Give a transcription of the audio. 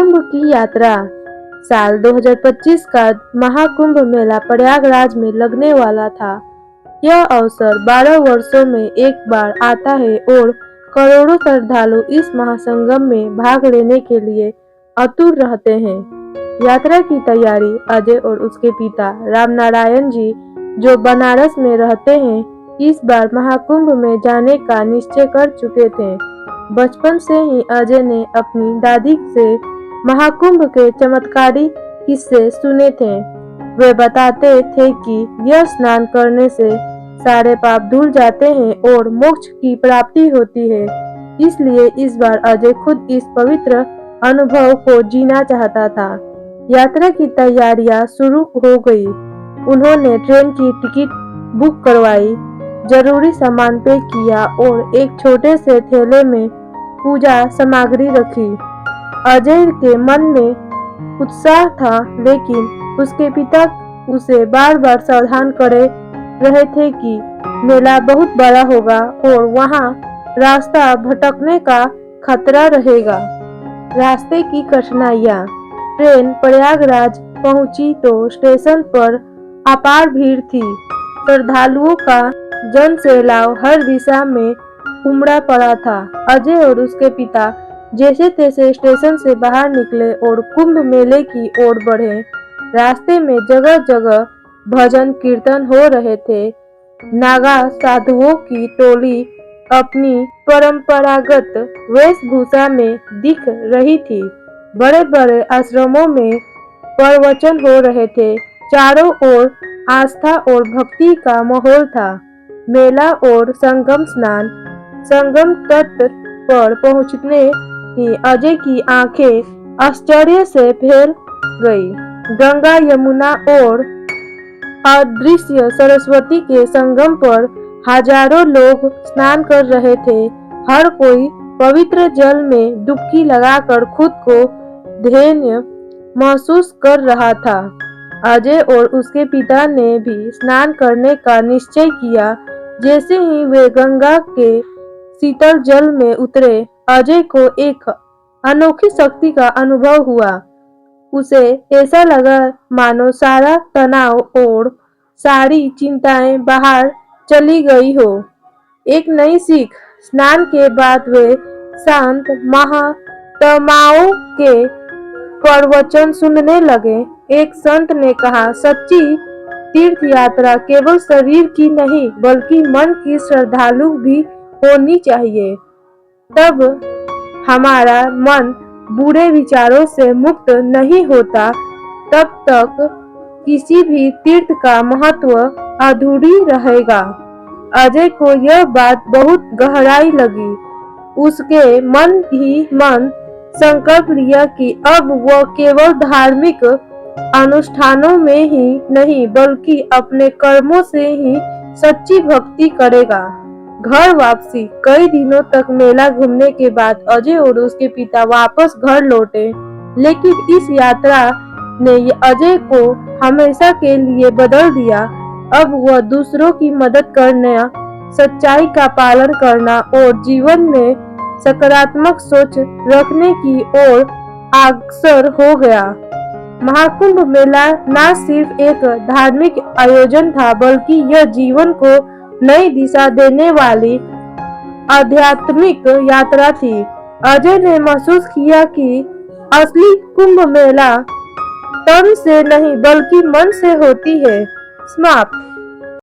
महाकुंभ की यात्रा। साल 2025 का महाकुंभ मेला प्रयागराज में लगने वाला था। यह अवसर 12 वर्षों में एक बार आता है और करोड़ों श्रद्धालु इस महासंगम में भाग लेने के लिए आतुर रहते हैं। यात्रा की तैयारी अजय और उसके पिता रामनारायण जी, जो बनारस में रहते हैं, इस बार महाकुंभ में जाने का निश्चय कर चुके थे। बचपन से ही अजय ने अपनी दादी से महाकुंभ के चमत्कारी किस्से सुने थे। वे बताते थे कि यह स्नान करने से सारे पाप धुल जाते हैं और मोक्ष की प्राप्ति होती है। इसलिए इस बार अजय खुद इस पवित्र अनुभव को जीना चाहता था। यात्रा की तैयारियां शुरू हो गई। उन्होंने ट्रेन की टिकट बुक करवाई, जरूरी सामान पैक किया और एक छोटे से थैले में पूजा सामग्री रखी। अजय के मन में उत्साह था, लेकिन उसके पिता उसे बार बार सावधान करे रहे थे कि मेला बहुत बड़ा होगा और वहां रास्ता भटकने का खतरा रहेगा। रास्ते की कठिनाइयां। ट्रेन प्रयागराज पहुंची तो स्टेशन पर अपार भीड़ थी। श्रद्धालुओं का जनसैलाब हर दिशा में उमड़ा पड़ा था। अजय और उसके पिता जैसे तैसे स्टेशन से बाहर निकले और कुंभ मेले की ओर बढ़े। रास्ते में जगह जगह भजन कीर्तन हो रहे थे। नागा साधुओं की टोली अपनी परंपरागत वेशभूषा में दिख रही थी। बड़े बड़े आश्रमों में प्रवचन हो रहे थे। चारों ओर आस्था और भक्ति का माहौल था। मेला और संगम स्नान। संगम तट पर पहुंचने ही अजय की आंखें आश्चर्य से फैल गई। गंगा, यमुना और अदृश्य सरस्वती के संगम पर हजारों लोग स्नान कर रहे थे। हर कोई पवित्र जल में डुबकी लगाकर खुद को धन्य महसूस कर रहा था। अजय और उसके पिता ने भी स्नान करने का निश्चय किया। जैसे ही वे गंगा के शीतल जल में उतरे, अजय को एक अनोखी शक्ति का अनुभव हुआ। उसे ऐसा लगा मानो सारा तनाव और सारी चिंताएं बाहर चली गई हो। एक नई सीख। स्नान के बाद वे संत महात्माओं के प्रवचन सुनने लगे। एक संत ने कहा, सच्ची तीर्थ यात्रा केवल शरीर की नहीं बल्कि मन की श्रद्धालु भी होनी चाहिए। तब हमारा मन बुरे विचारों से मुक्त नहीं होता, तब तक किसी भी तीर्थ का महत्व अधूरी रहेगा। अजय को यह बात बहुत गहराई लगी। उसके मन ही मन संकल्प लिया कि अब वह केवल धार्मिक अनुष्ठानों में ही नहीं बल्कि अपने कर्मों से ही सच्ची भक्ति करेगा। घर वापसी। कई दिनों तक मेला घूमने के बाद अजय और उसके पिता वापस घर लौटे, लेकिन इस यात्रा ने अजय को हमेशा के लिए बदल दिया। अब वह दूसरों की मदद करना, सच्चाई का पालन करना और जीवन में सकारात्मक सोच रखने की ओर अग्रसर हो गया। महाकुंभ मेला न सिर्फ एक धार्मिक आयोजन था बल्कि यह जीवन को नई दिशा देने वाली आध्यात्मिक यात्रा थी। अजय ने महसूस किया कि असली कुंभ मेला तन से नहीं बल्कि मन से होती है। समाप्त।